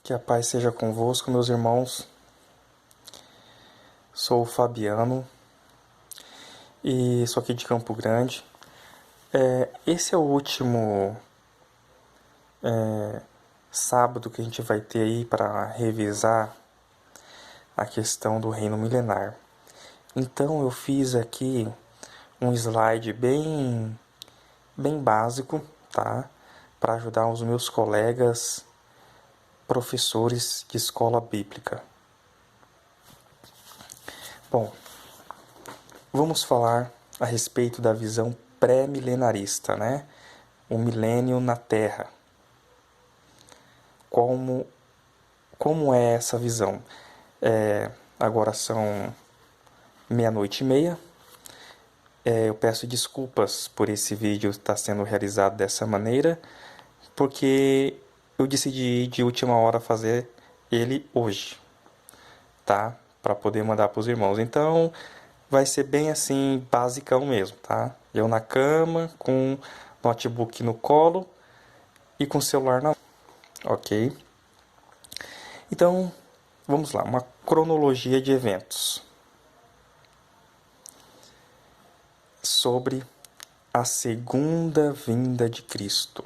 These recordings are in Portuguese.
Que a paz seja convosco, meus irmãos. Sou o Fabiano e sou aqui de Campo Grande. Esse é o último sábado que a gente vai ter aí para revisar a questão do reino milenar. Então eu fiz aqui um slide bem básico, tá? Para ajudar os meus colegas professores de escola bíblica. Bom, vamos falar a respeito da visão pré-milenarista, né? O milênio na Terra. Como é essa visão? Agora são 00:30. Eu peço desculpas por esse vídeo estar sendo realizado dessa maneira, porque eu decidi de última hora fazer ele hoje, tá? Para poder mandar para os irmãos. Então, vai ser bem assim, basicão mesmo, tá? Eu na cama, com notebook no colo e com o celular na mão, ok? Então, vamos lá, uma cronologia de eventos sobre a segunda vinda de Cristo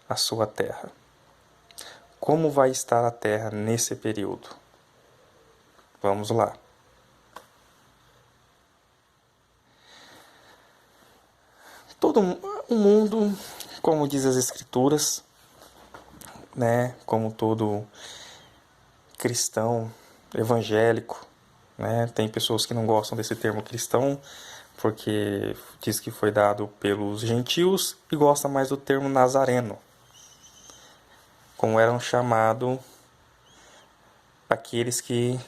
à sua terra. Como vai estar a terra nesse período? Vamos lá. Todo o mundo, como diz as Escrituras, né, como todo cristão evangélico, né, tem pessoas que não gostam desse termo cristão, porque diz que foi dado pelos gentios, e gosta mais do termo nazareno, como eram chamados aqueles que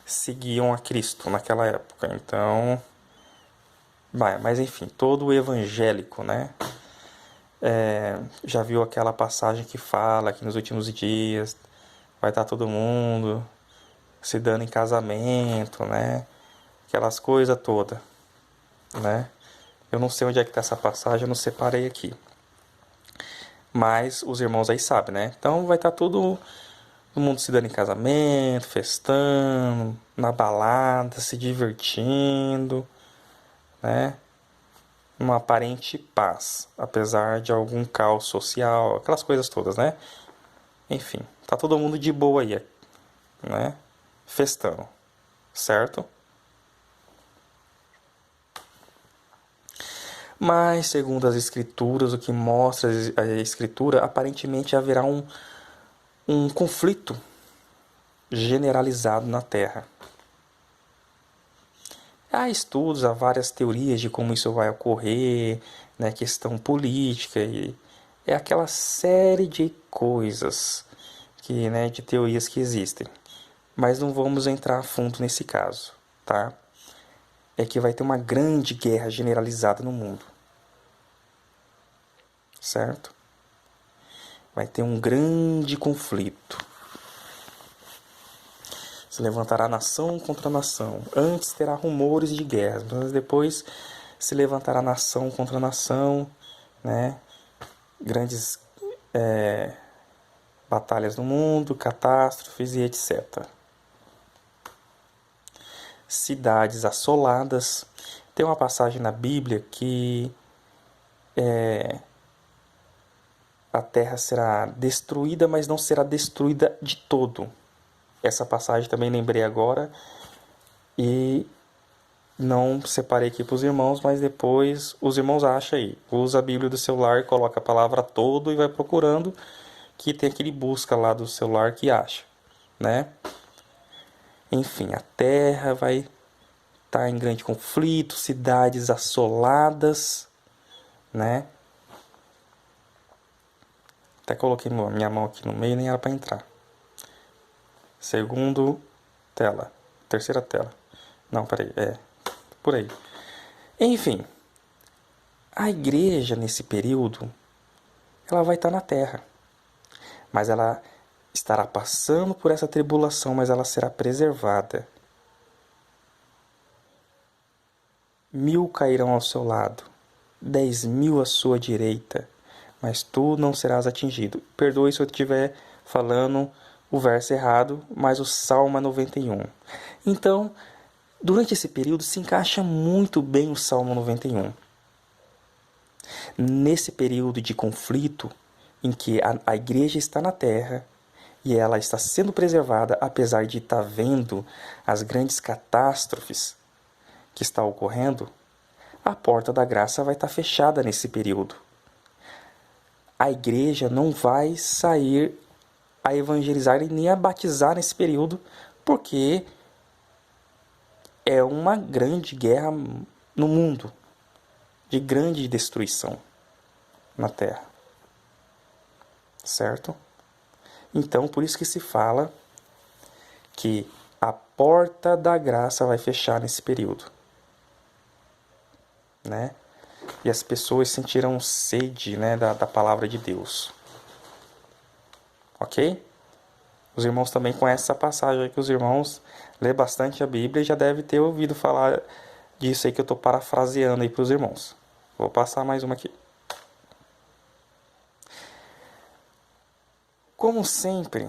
seguiam a Cristo naquela época. Então, mas enfim, todo evangélico, né? Já viu aquela passagem que fala que nos últimos dias vai estar todo mundo se dando em casamento, né? Aquelas coisas todas, né? Eu não sei onde é que está essa passagem, eu não separei aqui. Mas os irmãos aí sabem, né? Então vai estar todo mundo se dando em casamento, festando, na balada, se divertindo, né? Uma aparente paz, apesar de algum caos social, aquelas coisas todas, né? Enfim, tá todo mundo de boa aí, né? Festando, certo? Mas, segundo as escrituras, o que mostra a escritura, aparentemente haverá um conflito generalizado na Terra. Há estudos, há várias teorias de como isso vai ocorrer, né, questão política, e é aquela série de coisas, né, de teorias que existem. Mas não vamos entrar a fundo nesse caso, tá? É que vai ter uma grande guerra generalizada no mundo, certo? Vai ter um grande conflito. Se levantará nação contra nação. Antes terá rumores de guerras, mas depois se levantará nação contra nação, né? Grandes batalhas no mundo, catástrofes e etc. Cidades assoladas. Tem uma passagem na Bíblia que a terra será destruída, mas não será destruída de todo. Essa passagem também lembrei agora e não separei aqui para os irmãos, mas depois os irmãos acham aí. Usa a Bíblia do celular e coloca a palavra todo e vai procurando, que tem aquele busca lá do celular que acha, né? Enfim, a terra vai estar em grande conflito, cidades assoladas, né? Até coloquei minha mão aqui no meio, nem era para entrar. Segundo tela. Terceira tela. Não, peraí. Por aí. Enfim. A igreja, nesse período, ela vai estar na terra. Mas ela estará passando por essa tribulação, mas ela será preservada. 1000 cairão ao seu lado, 10.000 à sua direita, mas tu não serás atingido. Perdoe se eu estiver falando o verso errado, mas o Salmo 91. Então, durante esse período se encaixa muito bem o Salmo 91. Nesse período de conflito, em que a igreja está na terra e ela está sendo preservada, apesar de estar vendo as grandes catástrofes que está ocorrendo, a porta da graça vai estar fechada nesse período. A igreja não vai sair a evangelizar e nem a batizar nesse período, porque é uma grande guerra no mundo, de grande destruição na terra. Certo? Então, por isso que se fala que a porta da graça vai fechar nesse período. Né? E as pessoas sentirão sede, né, da palavra de Deus. Ok? Os irmãos também conhecem essa passagem aí, que os irmãos lê bastante a Bíblia e já devem ter ouvido falar disso aí que eu estou parafraseando aí para os irmãos. Vou passar mais uma aqui. Como sempre,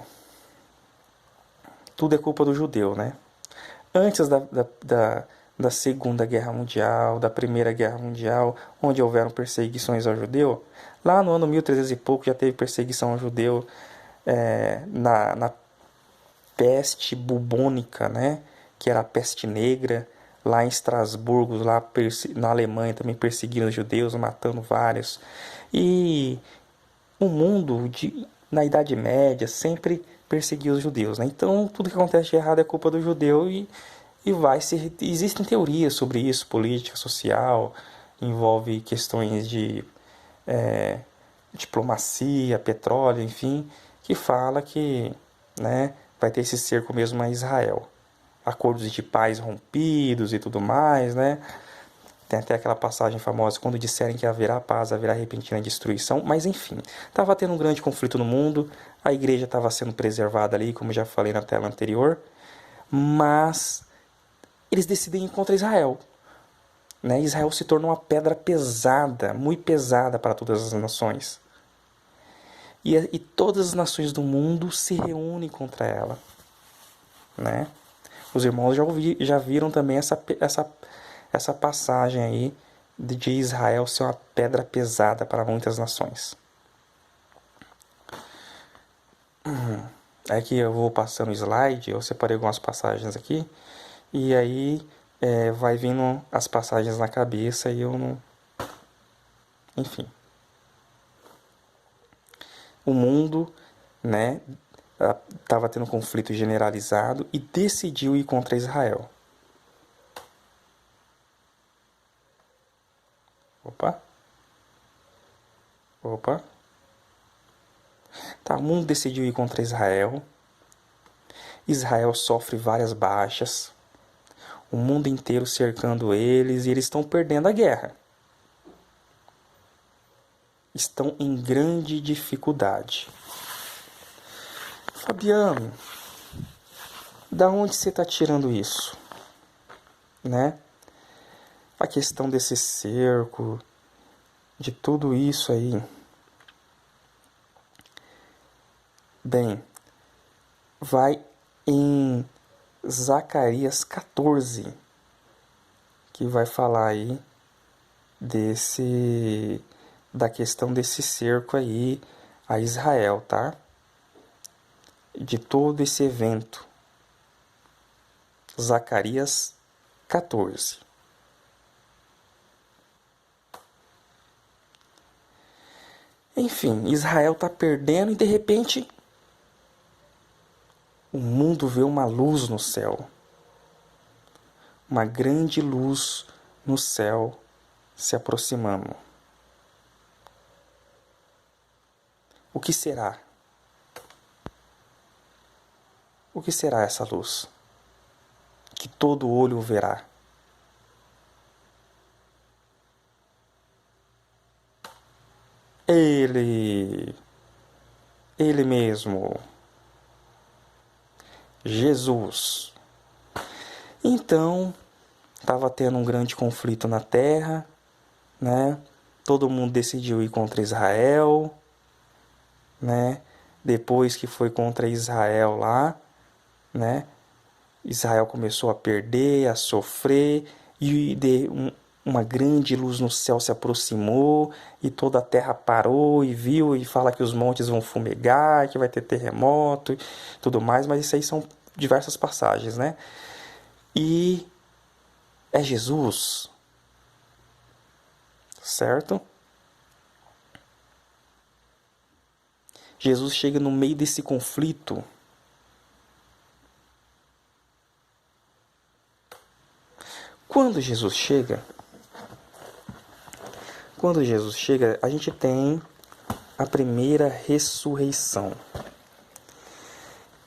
tudo é culpa do judeu, né? Antes da Segunda Guerra Mundial, da Primeira Guerra Mundial, onde houveram perseguições ao judeu, lá no ano 1300 e pouco já teve perseguição ao judeu, na peste bubônica, né? Que era a peste negra, lá em Estrasburgo, lá na Alemanha também perseguiram os judeus, matando vários. E o mundo, na Idade Média, sempre perseguiu os judeus, né? Então, tudo que acontece de errado é culpa do judeu e vai ser... Existem teorias sobre isso, política, social, envolve questões de diplomacia, petróleo, enfim, que fala que, né, vai ter esse cerco mesmo a Israel. Acordos de paz rompidos e tudo mais, né? Tem até aquela passagem famosa, quando disserem que haverá paz, haverá repentina destruição. Mas enfim, estava tendo um grande conflito no mundo, a igreja estava sendo preservada ali, como já falei na tela anterior, mas eles decidem ir contra Israel. Né? Israel se tornou uma pedra pesada, muito pesada para todas as nações. E todas as nações do mundo se reúnem contra ela. Né? Os irmãos já viram também essa passagem aí de Israel ser uma pedra pesada para muitas nações. Aqui eu vou passando o slide, eu separei algumas passagens aqui, e aí vai vindo as passagens na cabeça e eu não... Enfim. O mundo, né, estava tendo um conflito generalizado e decidiu ir contra Israel. Opa. Tá, o mundo decidiu ir contra Israel. Israel sofre várias baixas. O mundo inteiro cercando eles e eles estão perdendo a guerra. Estão em grande dificuldade. Fabiano, da onde você está tirando isso? Né? A questão desse cerco, de tudo isso aí. Bem, vai em Zacarias 14, que vai falar aí da questão desse cerco aí a Israel, tá? De todo esse evento. Zacarias 14. Enfim, Israel está perdendo e de repente o mundo vê uma luz no céu. Uma grande luz no céu se aproximando. O que será? O que será essa luz? Que todo olho verá. Ele mesmo, Jesus. Então, estava tendo um grande conflito na terra, né? todo mundo decidiu ir contra Israel, né? Depois que foi contra Israel lá, né? Israel começou a perder, a sofrer, e uma grande luz no céu se aproximou, e toda a terra parou e viu, e fala que os montes vão fumegar, que vai ter terremoto e tudo mais, mas isso aí são diversas passagens, né? E é Jesus, certo? Jesus chega no meio desse conflito. Quando Jesus chega, a gente tem a primeira ressurreição.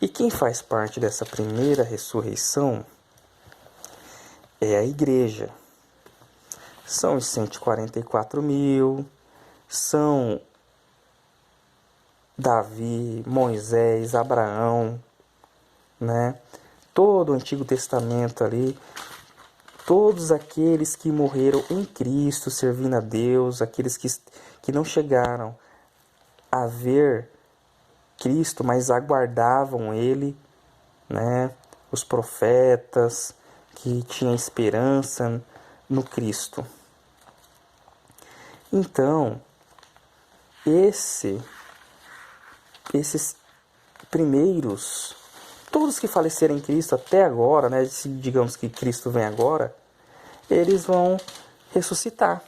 E quem faz parte dessa primeira ressurreição é a igreja. São os 144 mil, são Davi, Moisés, Abraão, né? Todo o Antigo Testamento ali, todos aqueles que morreram em Cristo, servindo a Deus, aqueles que não chegaram a ver Cristo, mas aguardavam Ele, né? Os profetas que tinham esperança no Cristo. Então, esses primeiros, todos que faleceram em Cristo até agora, né? Digamos que Cristo vem agora, eles vão ressuscitar,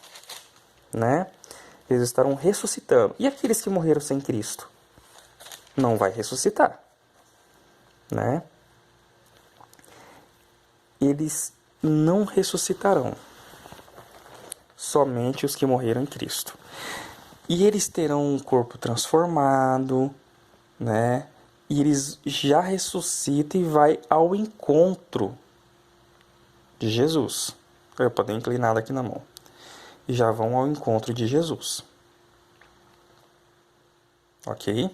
né? Eles estarão ressuscitando. E aqueles que morreram sem Cristo? Não vai ressuscitar, né? Eles não ressuscitarão. Somente os que morreram em Cristo. E eles terão um corpo transformado, né? E eles já ressuscitam e vai ao encontro de Jesus. Eu poder inclinar aqui na mão. E já vão ao encontro de Jesus. Ok?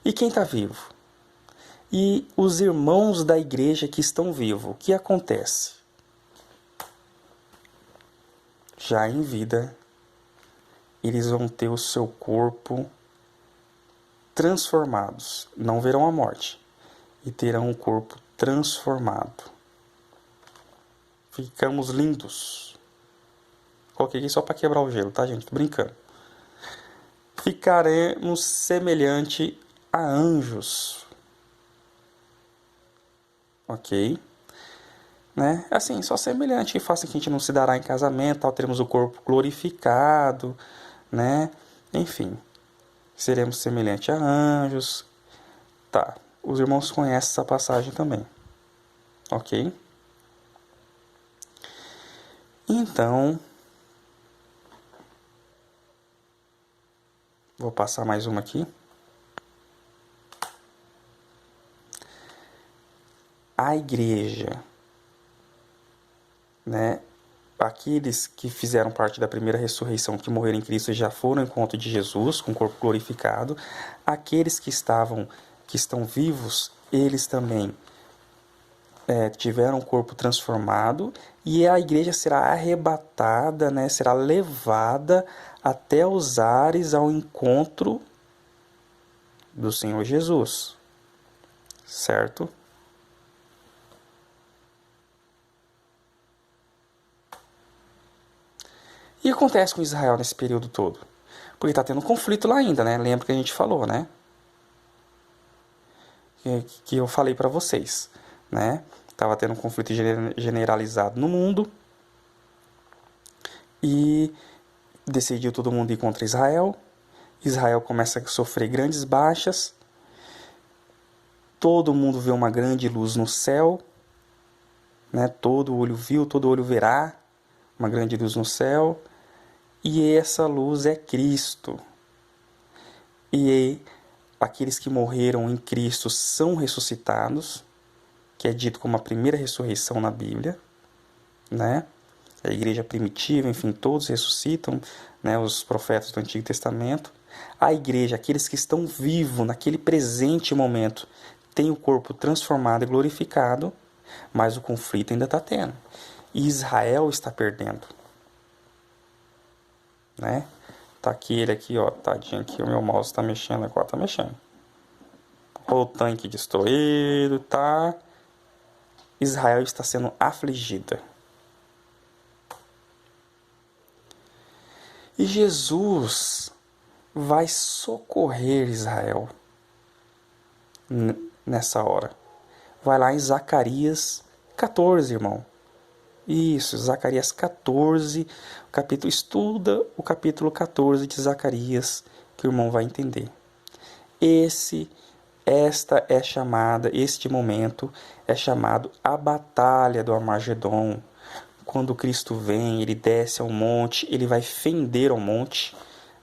E quem está vivo? E os irmãos da igreja que estão vivos, o que acontece? Já em vida, eles vão ter o seu corpo transformados. Não verão a morte. E terão um corpo transformado. Ficamos lindos. Coloquei aqui só para quebrar o gelo, tá, gente? Tô brincando. Ficaremos semelhante a anjos. Ok? Né? Assim, só semelhante, que faça que a gente não se dará em casamento, tal, teremos o corpo glorificado, né? Enfim, seremos semelhante a anjos. Tá, os irmãos conhecem essa passagem também. Ok? Então, vou passar mais uma aqui. A igreja, né? Aqueles que fizeram parte da primeira ressurreição, que morreram em Cristo, já foram ao encontro de Jesus, com o corpo glorificado. Aqueles que estão vivos, eles também tiveram o corpo transformado, e a igreja será arrebatada, né? Será levada até os ares ao encontro do Senhor Jesus. Certo? E o que acontece com Israel nesse período todo? Porque está tendo um conflito lá ainda, né? Lembra que a gente falou, né? Que eu falei para vocês, né? Estava tendo um conflito generalizado no mundo. E decidiu todo mundo ir contra Israel. Israel começa a sofrer grandes baixas. Todo mundo vê uma grande luz no céu, né? Todo olho viu, todo olho verá uma grande luz no céu. E essa luz é Cristo. E aqueles que morreram em Cristo são ressuscitados, que é dito como a primeira ressurreição na Bíblia, né? A igreja primitiva, enfim, todos ressuscitam, né? Os profetas do Antigo Testamento. A igreja, aqueles que estão vivos naquele presente momento, tem o corpo transformado e glorificado, mas o conflito ainda está tendo. E Israel está perdendo. né? Tá aqui ele aqui, ó, tadinho aqui, o meu mouse tá mexendo agora, tá mexendo. O tanque destruído, tá? Israel está sendo afligida. E Jesus vai socorrer Israel nessa hora. Vai lá em Zacarias 14, irmão. Isso, Zacarias 14, capítulo, estuda o capítulo 14 de Zacarias, que o irmão vai entender. Este momento é chamado a Batalha do Armagedon. Quando Cristo vem, ele desce ao monte, ele vai fender ao monte,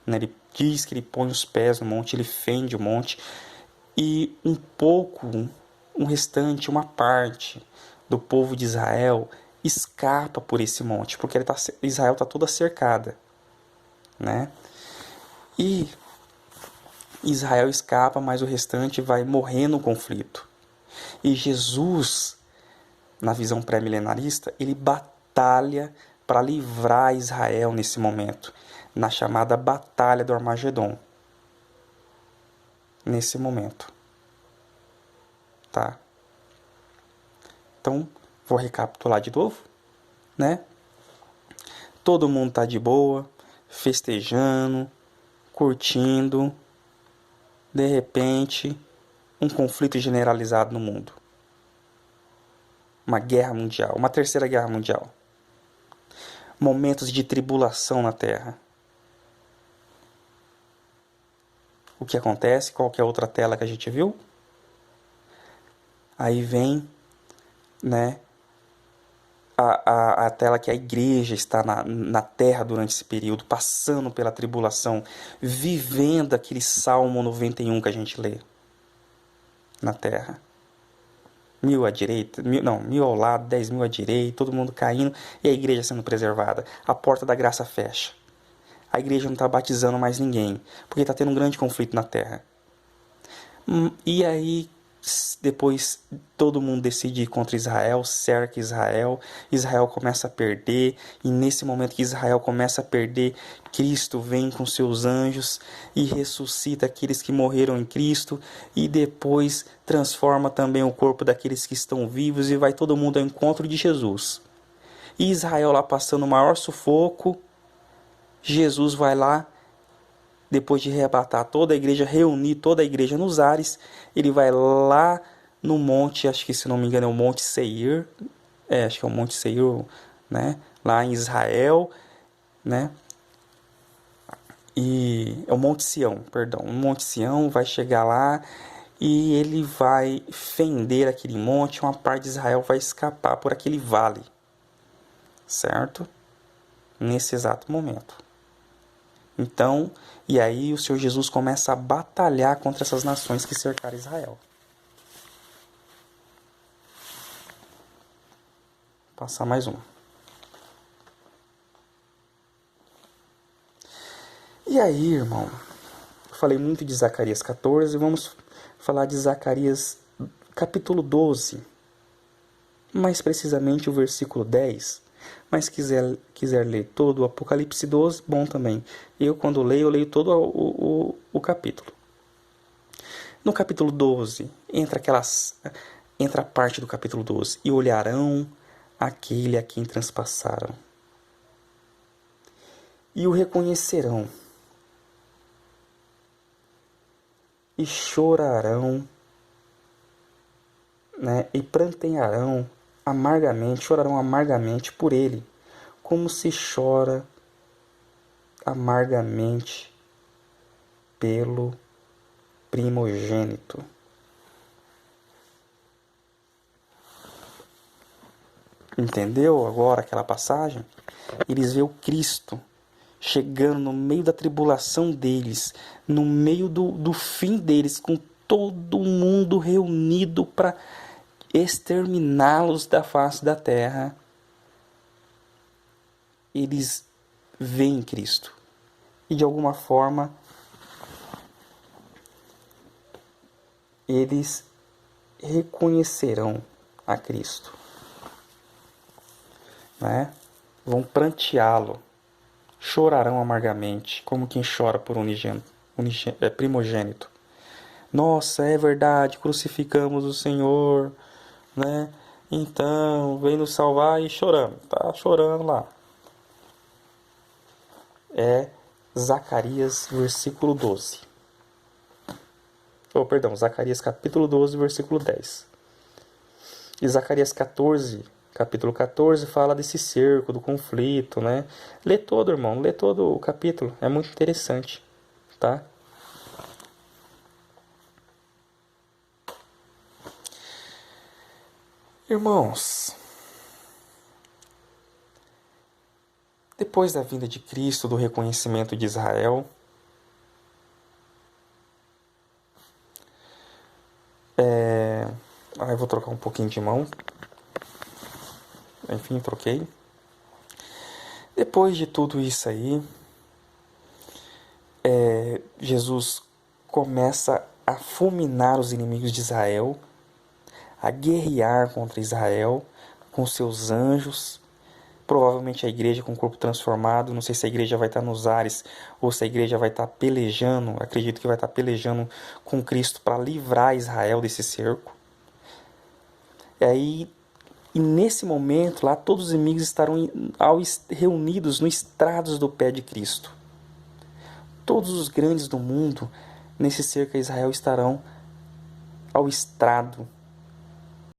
né? Ele diz que ele põe os pés no monte, ele fende o monte, e um restante, uma parte do povo de Israel escapa por esse monte, porque Israel está toda cercada, né? E Israel escapa, mas o restante vai morrer no conflito. E Jesus, na visão pré-milenarista, ele batalha para livrar Israel nesse momento, na chamada Batalha do Armagedon. Nesse momento. Tá? Então, vou recapitular de novo, né? Todo mundo tá de boa, festejando, curtindo. De repente, um conflito generalizado no mundo. Uma guerra mundial, uma terceira guerra mundial. Momentos de tribulação na Terra. O que acontece? Qual que é a outra tela que a gente viu? Aí vem, né, a tela que a igreja está na Terra durante esse período, passando pela tribulação, vivendo aquele Salmo 91 que a gente lê na Terra. 1.000 à direita, 1.000 ao lado, 10.000 à direita, todo mundo caindo e a igreja sendo preservada. A porta da graça fecha. A igreja não está batizando mais ninguém, porque está tendo um grande conflito na Terra. E aí, depois, todo mundo decide ir contra Israel, cerca Israel, Israel começa a perder, e nesse momento que Israel começa a perder, Cristo vem com seus anjos e ressuscita aqueles que morreram em Cristo, e depois transforma também o corpo daqueles que estão vivos, e vai todo mundo ao encontro de Jesus. E Israel lá passando o maior sufoco, Jesus vai lá, depois de arrebatar toda a igreja, reunir toda a igreja nos ares, ele vai lá no monte, acho que se não me engano é o Monte Seir, acho que é o Monte Seir, né? Lá em Israel, né? E é o Monte Sião, perdão, o Monte Sião vai chegar lá e ele vai fender aquele monte, uma parte de Israel vai escapar por aquele vale, certo? Nesse exato momento. Então, e aí o Senhor Jesus começa a batalhar contra essas nações que cercaram Israel. Vou passar mais uma. E aí, irmão, eu falei muito de Zacarias 14, vamos falar de Zacarias capítulo 12. Mais precisamente o versículo 10. Mas quiser ler todo o Apocalipse 12, bom também. Eu, quando leio, eu leio todo o capítulo. No capítulo 12, entra a parte do capítulo 12. E olharão aquele a quem transpassaram. E o reconhecerão. E chorarão, né? E prantearão chorarão amargamente por ele, como se chora amargamente pelo primogênito. Entendeu agora aquela passagem? Eles veem o Cristo chegando no meio da tribulação deles, no meio do fim deles, com todo mundo reunido para exterminá-los da face da terra. Eles veem Cristo e de alguma forma eles reconhecerão a Cristo, né? Vão pranteá-lo, chorarão amargamente, como quem chora por primogênito. Nossa, é verdade, crucificamos o Senhor, né? Então, vem nos salvar e chorando, tá chorando lá. É Zacarias, versículo 12. Perdão, Zacarias capítulo 12, versículo 10. E Zacarias 14, capítulo 14, fala desse cerco, do conflito, né? Lê todo, irmão, lê todo o capítulo, é muito interessante, tá? Irmãos, depois da vinda de Cristo, do reconhecimento de Israel, eu vou trocar um pouquinho de mão. Enfim, troquei. Depois de tudo isso aí, Jesus começa a fulminar os inimigos de Israel, a guerrear contra Israel com seus anjos. Provavelmente a igreja com o corpo transformado. Não sei se a igreja vai estar nos ares ou se a igreja vai estar pelejando. Acredito que vai estar pelejando com Cristo para livrar Israel desse cerco. E nesse momento lá, todos os inimigos estarão reunidos no estrados do pé de Cristo. Todos os grandes do mundo nesse cerco a Israel estarão ao estrado